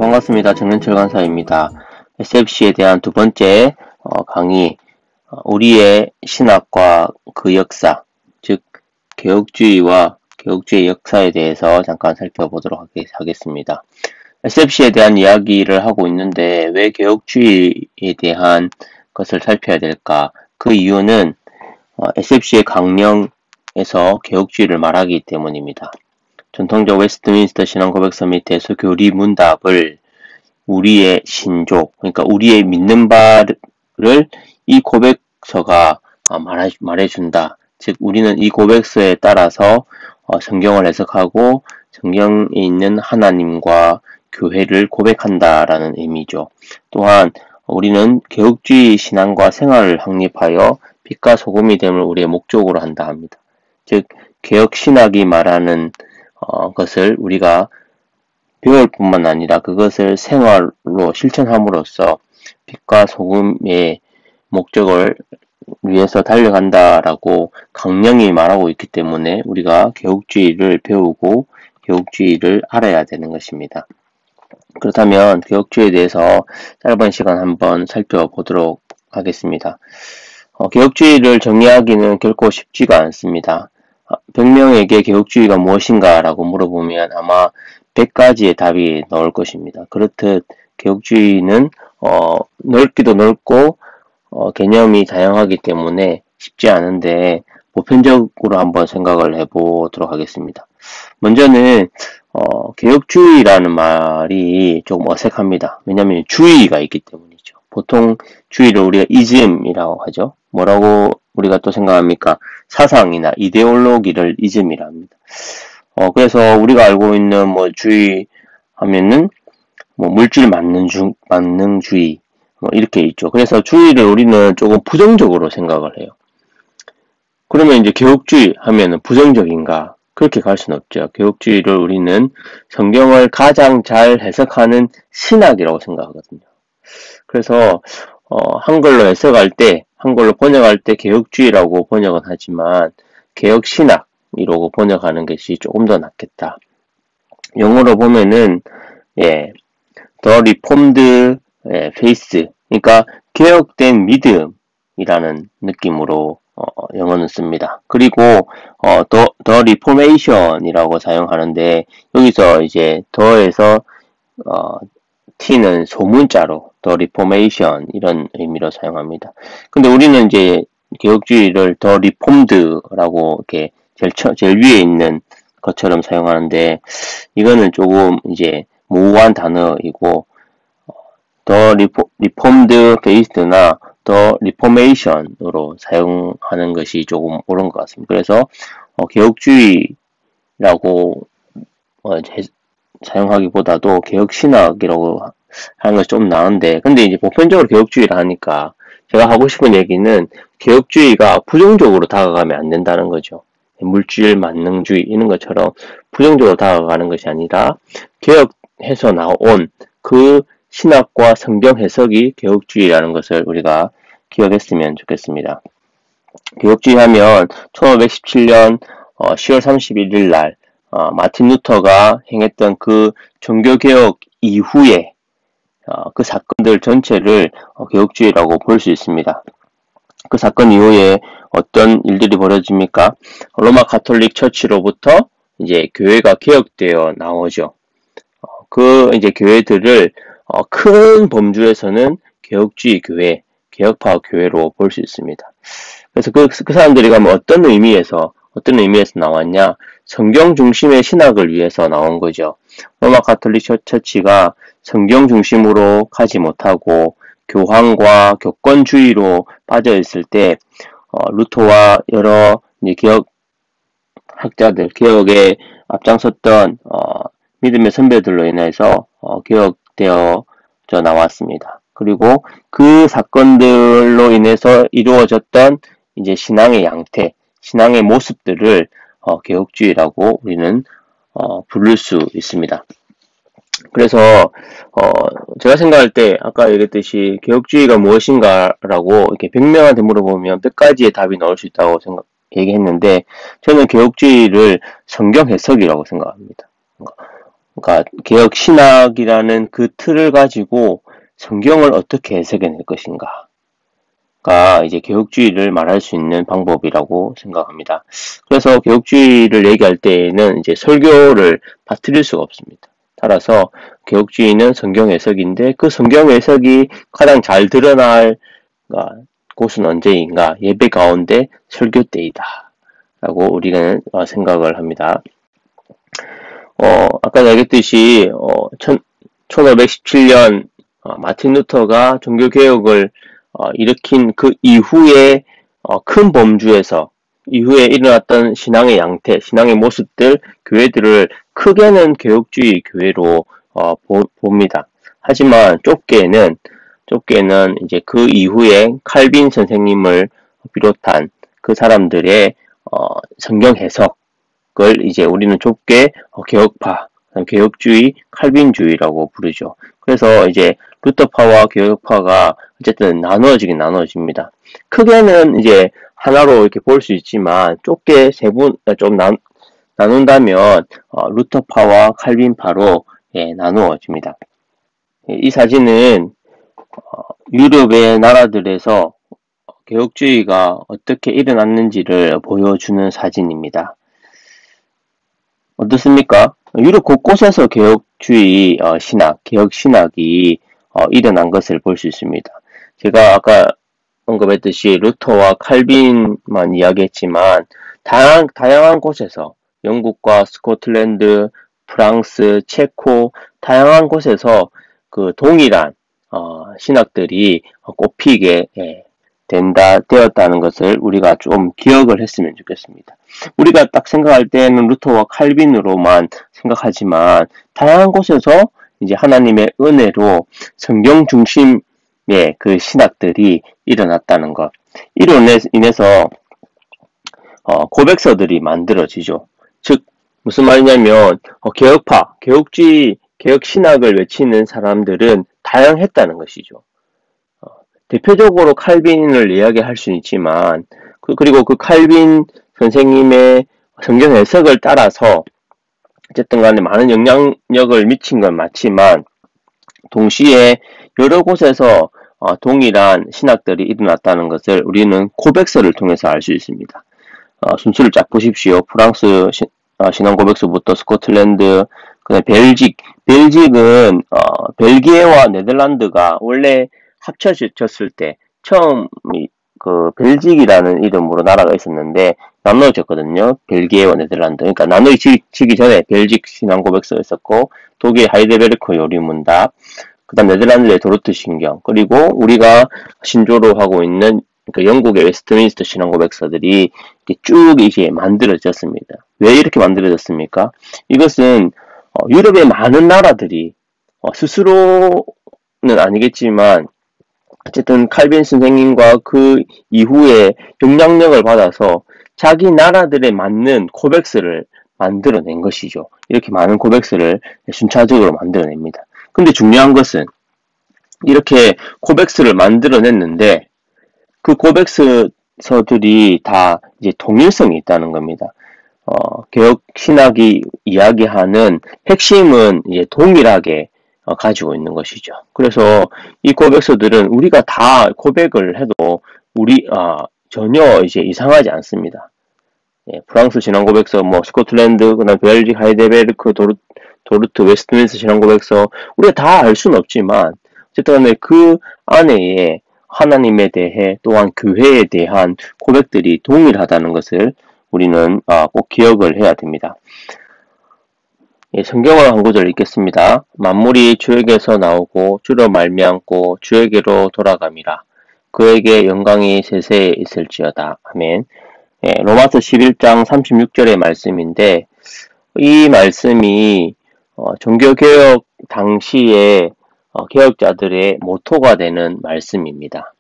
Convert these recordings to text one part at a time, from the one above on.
반갑습니다. 정현철 강사입니다. SFC에 대한 두 번째 강의, 우리의 신학과 그 역사, 즉 개혁주의와 개혁주의 역사에 대해서 잠깐 살펴보도록 하겠습니다. SFC에 대한 이야기를 하고 있는데 왜 개혁주의에 대한 것을 살펴야 될까? 그 이유는 SFC의 강령에서 개혁주의를 말하기 때문입니다. 전통적 웨스트민스터 신앙 고백서 밑에서 교리 문답을 우리의 신조, 그러니까 우리의 믿는 바를 이 고백서가 말해준다. 즉 우리는 이 고백서에 따라서 성경을 해석하고 성경에 있는 하나님과 교회를 고백한다라는 의미죠. 또한 우리는 개혁주의 신앙과 생활을 확립하여 빛과 소금이 됨을 우리의 목적으로 한다 합니다. 즉 개혁 신학이 말하는 것을 우리가 배울 뿐만 아니라 그것을 생활로 실천함으로써 빛과 소금의 목적을 위해서 달려간다라고 강령이 말하고 있기 때문에 우리가 개혁주의를 배우고 개혁주의를 알아야 되는 것입니다. 그렇다면 개혁주의에 대해서 짧은 시간 한번 살펴보도록 하겠습니다. 개혁주의를 정의하기는 결코 쉽지가 않습니다. 100명에게 개혁주의가 무엇인가 라고 물어보면 아마 100가지의 답이 나올 것입니다. 그렇듯 개혁주의는 넓기도 넓고 개념이 다양하기 때문에 쉽지 않은데 보편적으로 한번 생각을 해보도록 하겠습니다. 먼저는 개혁주의라는 말이 조금 어색합니다. 왜냐하면 주의가 있기 때문이죠. 보통 주의를 우리가 이즘이라고 하죠. 뭐라고 우리가 또 생각합니까? 사상이나 이데올로기를 이즘이라 합니다. 그래서 우리가 알고 있는 주의 하면은 물질 만능주의 이렇게 있죠. 그래서 주의를 우리는 조금 부정적으로 생각을 해요. 그러면 이제 개혁주의 하면은 부정적인가? 그렇게 갈 수는 없죠. 개혁주의를 우리는 성경을 가장 잘 해석하는 신학이라고 생각하거든요. 그래서 한글로 해석할 때, 한글로 번역할 때 개혁주의라고 번역은 하지만 개혁신학이라고 번역하는 것이 조금 더 낫겠다. 영어로 보면은 The Reformed Faith, 그러니까 개혁된 믿음이라는 느낌으로 영어는 씁니다. 그리고 The Reformation이라고 사용하는데 여기서 이제 더에서 T는 소문자로 The Reformation 이런 의미로 사용합니다. 근데 우리는 이제 개혁주의를 The Reformed라고 이렇게 제일 위에 있는 것처럼 사용하는데 이거는 조금 이제 모호한 단어이고 The Reformed Faith나 The Reformation으로 사용하는 것이 조금 옳은 것 같습니다. 그래서 개혁주의라고 사용하기보다도 개혁신학이라고 하는 것이 좀 나은데, 근데 이제 보편적으로 개혁주의를 하니까 제가 하고 싶은 얘기는 개혁주의가 부정적으로 다가가면 안 된다는 거죠. 물질 만능주의 이런 것처럼 부정적으로 다가가는 것이 아니라 개혁해서 나온 그 신학과 성경 해석이 개혁주의라는 것을 우리가 기억했으면 좋겠습니다. 개혁주의 하면 1517년 10월 31일 날 마틴 루터가 행했던 그 종교개혁 이후에 그 사건들 전체를 개혁주의라고 볼 수 있습니다. 그 사건 이후에 어떤 일들이 벌어집니까? 로마 가톨릭 처치로부터 이제 교회가 개혁되어 나오죠. 그 이제 교회들을 큰 범주에서는 개혁주의 교회, 개혁파 교회로 볼 수 있습니다. 그래서 그 사람들이 가면 어떤 의미에서 나왔냐? 성경 중심의 신학을 위해서 나온 거죠. 로마 가톨릭 처치가 성경 중심으로 가지 못하고 교황과 교권주의로 빠져 있을 때 루터와 여러 이제 개혁학자들, 개혁에 앞장섰던 믿음의 선배들로 인해서 개혁되어져 나왔습니다. 그리고 그 사건들로 인해서 이루어졌던 이제 신앙의 양태, 신앙의 모습들을 개혁주의라고 우리는 부를 수 있습니다. 그래서 제가 생각할 때 아까 얘기했듯이 개혁주의가 무엇인가라고 이렇게 100명한테 물어보면 100가지의 답이 나올 수 있다고 얘기했는데 저는 개혁주의를 성경 해석이라고 생각합니다. 그러니까 개혁 신학이라는 그 틀을 가지고 성경을 어떻게 해석해낼 것인가가 이제 개혁주의를 말할 수 있는 방법이라고 생각합니다. 그래서 개혁주의를 얘기할 때에는 이제 설교를 빠뜨릴 수가 없습니다. 따라서 개혁주의는 성경 해석인데 그 성경 해석이 가장 잘 드러날 곳은 언제인가? 예배 가운데 설교 때이다 라고 우리는 생각을 합니다. 아까 얘기했듯이 1517년 마틴 루터가 종교개혁을 일으킨 그 이후에 큰 범주에서 이후에 일어났던 신앙의 양태, 신앙의 모습들, 교회들을 크게는 개혁주의 교회로 봅니다. 하지만 좁게는 이제 그 이후에 칼빈 선생님을 비롯한 그 사람들의 성경 해석을 이제 우리는 좁게 개혁파, 개혁주의, 칼빈주의라고 부르죠. 그래서 이제 루터파와 개혁파가 어쨌든 나누어집니다. 크게는 이제 하나로 이렇게 볼 수 있지만 좁게 좀 나눈다면 루터파와 칼빈파로 나누어집니다. 이 사진은 유럽의 나라들에서 개혁주의가 어떻게 일어났는지를 보여주는 사진입니다. 어떻습니까? 유럽 곳곳에서 개혁주의 개혁 신학이 일어난 것을 볼 수 있습니다. 제가 아까 언급했듯이 루터와 칼빈만 이야기했지만 다양한 곳에서 영국과 스코틀랜드, 프랑스, 체코 다양한 곳에서 그 동일한 신학들이 꼽히게 되었다는 것을 우리가 좀 기억을 했으면 좋겠습니다. 우리가 딱 생각할 때는 루터와 칼빈으로만 생각하지만 다양한 곳에서 이제 하나님의 은혜로 성경 중심의 그 신학들이 일어났다는 것. 이로 인해서 고백서들이 만들어지죠. 즉 무슨 말이냐면 개혁파, 개혁주의, 개혁신학을 외치는 사람들은 다양했다는 것이죠. 대표적으로 칼빈을 이야기할 수 있지만 그리고 그 칼빈 선생님의 성경 해석을 따라서 어쨌든 간에 많은 영향력을 미친 건 맞지만 동시에 여러 곳에서 동일한 신학들이 일어났다는 것을 우리는 고백서를 통해서 알 수 있습니다. 순수를 쫙 보십시오. 프랑스 신앙 고백서부터 스코틀랜드, 그다음에 벨직은 벨기에와 네덜란드가 원래 합쳐졌을 때 처음 그 벨직이라는 이름으로 나라가 있었는데 나눠졌거든요. 벨기에와 네덜란드. 그러니까 나눠지기 전에 벨직 신앙 고백서가 있었고 독일 하이델베르크 요리문답, 그다음 네덜란드의 도르트 신경, 그리고 우리가 신조로 하고 있는 그 영국의 웨스트민스터 신앙 고백서들이 쭉 이제 만들어졌습니다. 왜 이렇게 만들어졌습니까? 이것은 유럽의 많은 나라들이 스스로는 아니겠지만 어쨌든 칼빈 선생님과 그 이후에 영향력을 받아서 자기 나라들에 맞는 고백서를 만들어낸 것이죠. 이렇게 많은 고백서를 순차적으로 만들어냅니다. 근데 중요한 것은 이렇게 고백서를 만들어냈는데 그 고백서들이 다 이제 동일성이 있다는 겁니다. 개혁 신학이 이야기하는 핵심은 이제 동일하게 가지고 있는 것이죠. 그래서 이 고백서들은 우리가 다 고백을 해도 전혀 이제 이상하지 않습니다. 프랑스 신앙 고백서, 스코틀랜드, 그다음 벨직, 하이델베르크, 도르트, 웨스트민스터 신앙 고백서 우리가 다 알 수는 없지만 어쨌든 간에 그 안에 하나님에 대해 또한 교회에 대한 고백들이 동일하다는 것을 우리는 꼭 기억을 해야 됩니다. 성경을 한 구절 읽겠습니다. 만물이 주에게서 나오고 주로 말미암고 주에게로 돌아감이라. 그에게 영광이 세세에 있을지어다. 아멘. 로마서 11장 36절의 말씀인데 이 말씀이 종교개혁 당시에 개혁자들의 모토가 되는 말씀입니다.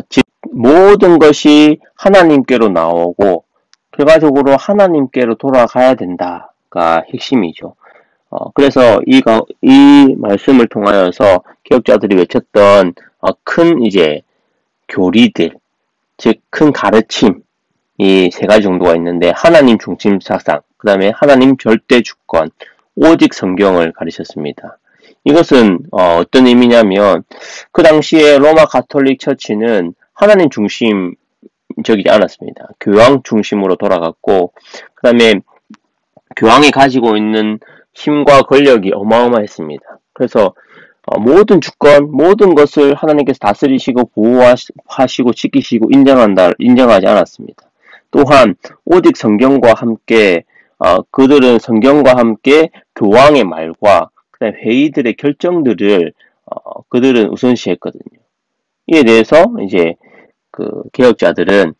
즉 모든 것이 하나님께로 나오고 결과적으로 하나님께로 돌아가야 된다가 핵심이죠. 그래서 이 말씀을 통하여서 개혁자들이 외쳤던 큰 이제 교리들, 즉 큰 가르침, 이 세 가지 정도가 있는데 하나님 중심 사상, 그 다음에 하나님 절대 주권, 오직 성경을 가르쳤습니다. 이것은 어떤 의미냐면 그 당시에 로마 가톨릭 처치는 하나님 중심적이지 않았습니다. 교황 중심으로 돌아갔고 그 다음에 교황이 가지고 있는 힘과 권력이 어마어마했습니다. 그래서 모든 주권, 모든 것을 하나님께서 다스리시고 보호하시고 지키시고 인정하지 않았습니다. 또한 오직 성경과 함께 그들은 성경과 함께 교황의 말과 그다음에 회의들의 결정들을 그들은 우선시했거든요. 이에 대해서 이제 그 개혁자들은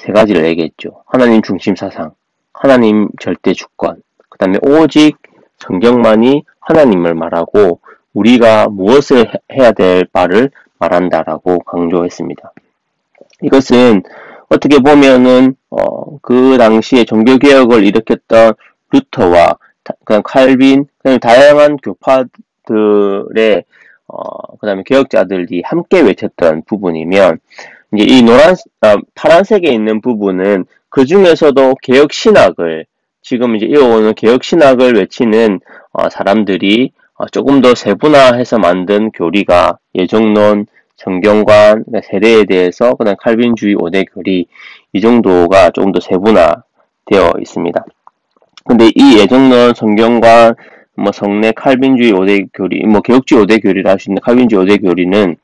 세 가지를 얘기했죠. 하나님 중심 사상, 하나님 절대 주권, 그 다음에 오직 성경만이 하나님을 말하고 우리가 무엇을 해야 될 바를 말한다라고 강조했습니다. 이것은 어떻게 보면은 그 당시에 종교개혁을 일으켰던 루터와 그냥 칼빈, 그냥 다양한 교파들의 그다음에 개혁자들이 함께 외쳤던 부분이면 이제 이 파란색에 있는 부분은 그 중에서도 개혁 신학을 지금 이제 이어오는 개혁 신학을 외치는 사람들이 조금 더 세분화해서 만든 교리가 예정론, 성경관, 세례에 대해서 그다음 칼빈주의 5대 교리 이 정도가 조금 더 세분화되어 있습니다. 근데 이 예정론, 성경관, 뭐 성례, 칼빈주의 5대 교리, 뭐 개혁주의 5대 교리를 할 수 있는 칼빈주의 5대 교리는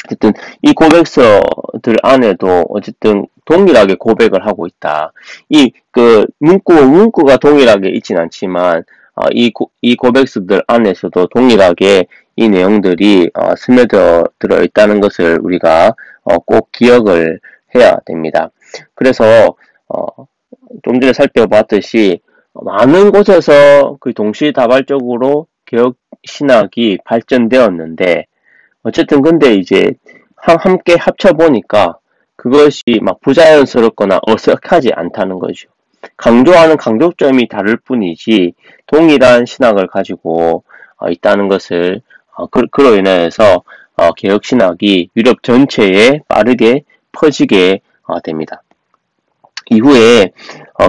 어쨌든 이 고백서들 안에도 어쨌든 동일하게 고백을 하고 있다. 이 그 문구가 동일하게 있진 않지만 이 고백서들 안에서도 동일하게 이 내용들이 스며들어 있다는 것을 우리가 꼭 기억을 해야 됩니다. 그래서 좀 전에 살펴봤듯이 많은 곳에서 그 동시다발적으로 개혁 신학이 발전되었는데 어쨌든 근데 이제 함께 합쳐보니까 그것이 막 부자연스럽거나 어색하지 않다는 거죠. 강조하는 강조점이 다를 뿐이지 동일한 신학을 가지고 있다는 것을 그로 인해서 개혁 신학이 유럽 전체에 빠르게 퍼지게 됩니다. 이후에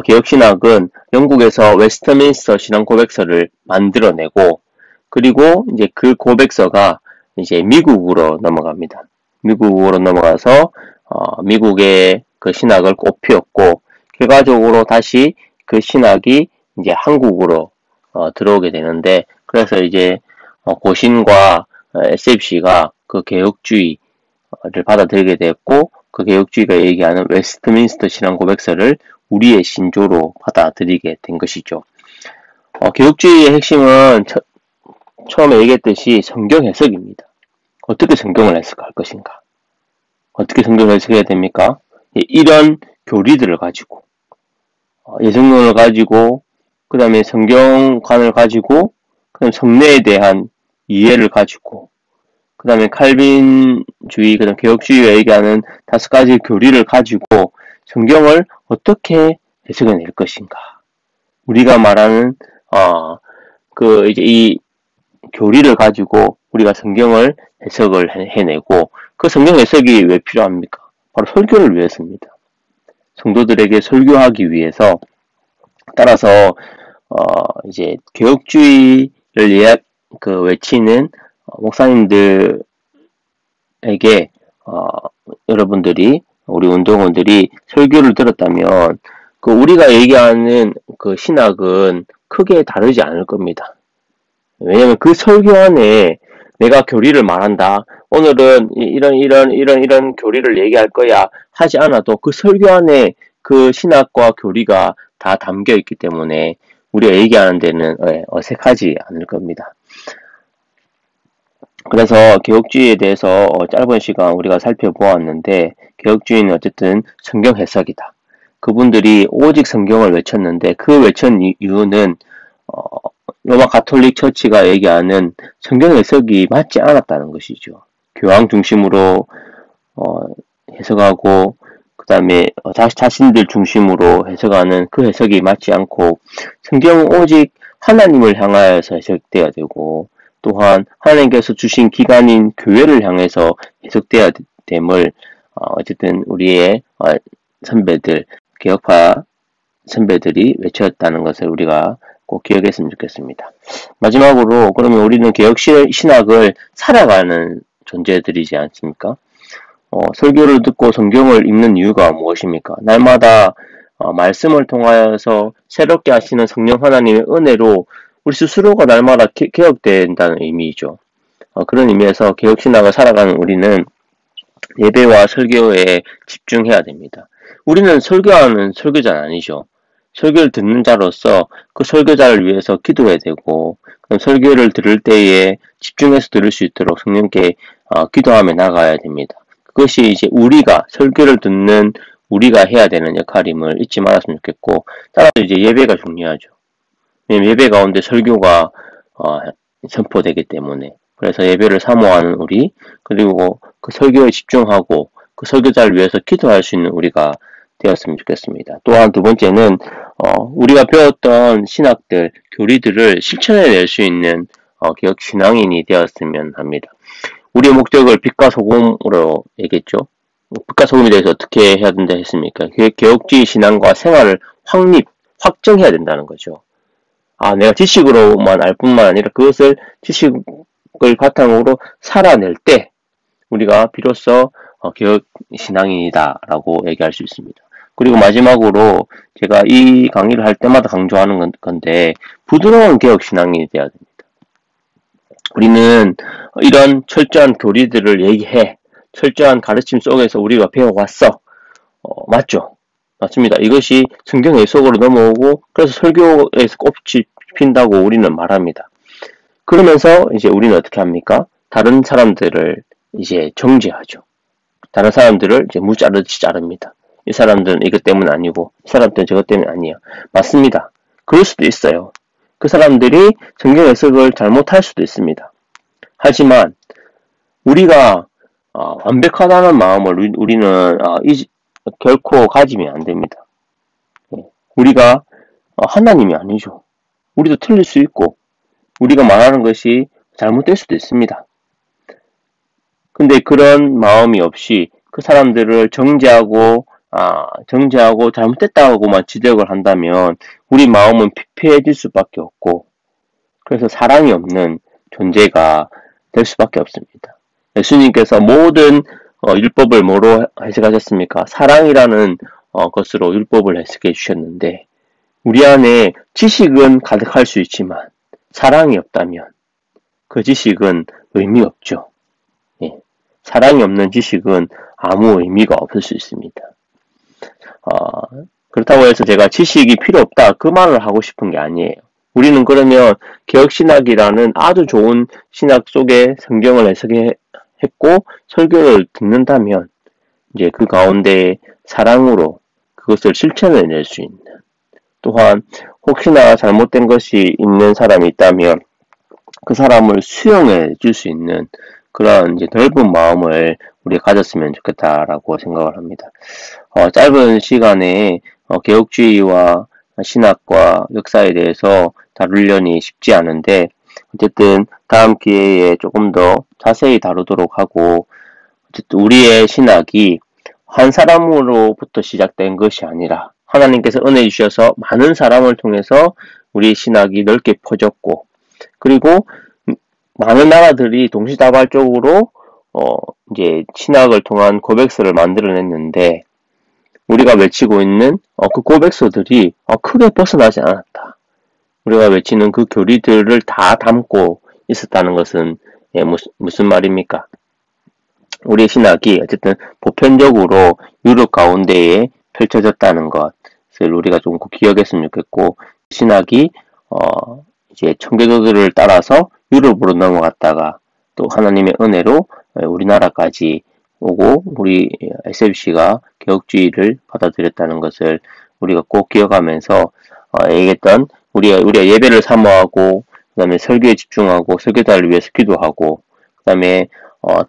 개혁 신학은 영국에서 웨스트민스터 신앙 고백서를 만들어내고 그리고 이제 그 고백서가 이제 미국으로 넘어갑니다. 미국으로 넘어가서 미국의 그 신학을 꽃피웠고 결과적으로 다시 그 신학이 이제 한국으로 들어오게 되는데 그래서 이제 고신과 SFC가 그 개혁주의를 받아들이게 됐고 그 개혁주의가 얘기하는 웨스트민스터 신앙 고백서를 우리의 신조로 받아들이게 된 것이죠. 개혁주의의 핵심은 처음에 얘기했듯이 성경 해석입니다. 어떻게 성경을 해석할 것인가? 어떻게 성경을 해석해야 됩니까? 이런 교리들을 가지고 예정론을 가지고 그 다음에 성경관을 가지고 그 다음에 성례에 대한 이해를 가지고 그 다음에 칼빈주의, 그 다음에 개혁주의가 얘기하는 5가지 교리를 가지고 성경을 어떻게 해석해낼 것인가? 우리가 말하는 이제 이 교리를 가지고 우리가 성경을 해석을 해내고 그 성경 해석이 왜 필요합니까? 바로 설교를 위해서입니다. 성도들에게 설교하기 위해서 따라서 이제 개혁주의를 외치는 목사님들에게 여러분들이 우리 운동원들이 설교를 들었다면 그 우리가 얘기하는 그 신학은 크게 다르지 않을 겁니다. 왜냐면 그 설교 안에 내가 교리를 말한다. 오늘은 이런 교리를 얘기할 거야. 하지 않아도 그 설교 안에 그 신학과 교리가 다 담겨 있기 때문에 우리가 얘기하는 데는 어색하지 않을 겁니다. 그래서 개혁주의에 대해서 짧은 시간 우리가 살펴보았는데 개혁주의는 어쨌든 성경 해석이다. 그분들이 오직 성경을 외쳤는데 그 외친 이유는 로마 가톨릭 처치가 얘기하는 성경 해석이 맞지 않았다는 것이죠. 교황 중심으로 해석하고 그 다음에 자신들 중심으로 해석하는 그 해석이 맞지 않고 성경은 오직 하나님을 향하여서 해석되어야 되고 또한 하나님께서 주신 기관인 교회를 향해서 해석되어야 됨을 어쨌든 우리의 선배들 개혁파 선배들이 외쳤다는 것을 우리가 꼭 기억했으면 좋겠습니다. 마지막으로 그러면 우리는 개혁 신학을 살아가는 존재들이지 않습니까? 설교를 듣고 성경을 읽는 이유가 무엇입니까? 날마다 말씀을 통하여서 새롭게 하시는 성령 하나님의 은혜로 우리 스스로가 날마다 개혁된다는 의미이죠. 그런 의미에서 개혁신학을 살아가는 우리는 예배와 설교에 집중해야 됩니다. 우리는 설교하는 설교자는 아니죠. 설교를 듣는 자로서 그 설교자를 위해서 기도해야 되고, 설교를 들을 때에 집중해서 들을 수 있도록 성령께 기도하며 나가야 됩니다. 그것이 이제 우리가 설교를 듣는 우리가 해야 되는 역할임을 잊지 말았으면 좋겠고, 따라서 이제 예배가 중요하죠. 왜냐면 예배 가운데 설교가 선포되기 때문에. 그래서 예배를 사모하는 우리, 그리고 그 설교에 집중하고 그 설교자를 위해서 기도할 수 있는 우리가 되었으면 좋겠습니다. 또한 두 번째는 우리가 배웠던 신학들, 교리들을 실천해낼 수 있는 개혁 신앙인이 되었으면 합니다. 우리의 목적을 빛과 소금으로 얘기했죠. 빛과 소금에 대해서 어떻게 해야 된다 했습니까? 개혁주의 신앙과 생활을 확정해야 된다는 거죠. 내가 지식으로만 알 뿐만 아니라 그것을 지식을 바탕으로 살아낼 때 우리가 비로소 개혁 신앙인이다 라고 얘기할 수 있습니다. 그리고 마지막으로 제가 이 강의를 할 때마다 강조하는 건데 부드러운 개혁 신앙인이 되어야 됩니다. 우리는 이런 철저한 교리들을 얘기해 철저한 가르침 속에서 우리가 배워왔어. 맞죠? 맞습니다. 이것이 성경의 속으로 넘어오고 그래서 설교에서 꽃이 핀다고 우리는 말합니다. 그러면서 이제 우리는 어떻게 합니까? 다른 사람들을 이제 정죄하죠. 다른 사람들을 이제 무자르듯이 자릅니다. 이 사람들은 이것 때문 아니고 이 사람들은 저것 때문 아니야. 맞습니다. 그럴 수도 있어요. 그 사람들이 성경 해석을 잘못할 수도 있습니다. 하지만 우리가 완벽하다는 마음을 우리는 결코 가지면 안 됩니다. 우리가 하나님이 아니죠. 우리도 틀릴 수 있고 우리가 말하는 것이 잘못될 수도 있습니다. 근데 그런 마음이 없이 그 사람들을 정죄하고 잘못됐다고만 지적을 한다면 우리 마음은 피폐해질 수밖에 없고 그래서 사랑이 없는 존재가 될 수밖에 없습니다. 예수님께서 모든 율법을 뭐로 해석하셨습니까? 사랑이라는 것으로 율법을 해석해 주셨는데 우리 안에 지식은 가득할 수 있지만 사랑이 없다면 그 지식은 의미 없죠. 사랑이 없는 지식은 아무 의미가 없을 수 있습니다. 그렇다고 해서 제가 지식이 필요 없다 그 말을 하고 싶은 게 아니에요. 우리는 그러면 개혁신학이라는 아주 좋은 신학 속에 성경을 해석했고 설교를 듣는다면 이제 그 가운데 사랑으로 그것을 실천해낼 수 있는 또한 혹시나 잘못된 것이 있는 사람이 있다면 그 사람을 수용해 줄 수 있는 그런 이제 넓은 마음을 우리가 가졌으면 좋겠다라고 생각을 합니다. 짧은 시간에 개혁주의와 신학과 역사에 대해서 다루려니 쉽지 않은데 어쨌든 다음 기회에 조금 더 자세히 다루도록 하고 어쨌든 우리의 신학이 한 사람으로부터 시작된 것이 아니라 하나님께서 은혜 주셔서 많은 사람을 통해서 우리 신학이 넓게 퍼졌고 그리고 많은 나라들이 동시다발적으로 이제 신학을 통한 고백서를 만들어냈는데 우리가 외치고 있는 그 고백서들이 크게 벗어나지 않았다. 우리가 외치는 그 교리들을 다 담고 있었다는 것은 무슨 말입니까? 우리의 신학이 어쨌든 보편적으로 유럽 가운데에 펼쳐졌다는 것을 우리가 좀 기억했으면 좋겠고 신학이 이제 청교도들을 따라서 유럽으로 넘어갔다가 또 하나님의 은혜로 우리나라까지 오고 우리 SFC가 개혁주의를 받아들였다는 것을 우리가 꼭 기억하면서 얘기했던 우리가 예배를 사모하고 그 다음에 설교에 집중하고 설교자를 위해서 기도하고 그 다음에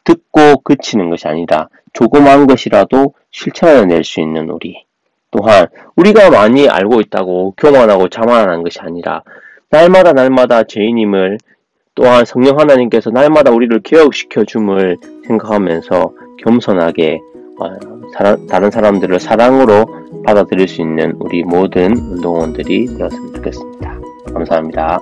듣고 그치는 것이 아니라 조그마한 것이라도 실천해낼 수 있는 우리 또한 우리가 많이 알고 있다고 교만하고 자만한 것이 아니라 날마다 죄인임을 또한 성령 하나님께서 날마다 우리를 개혁시켜 줌을 생각하면서 겸손하게 다른 사람들을 사랑으로 받아들일 수 있는 우리 모든 운동원들이 되었으면 좋겠습니다. 감사합니다.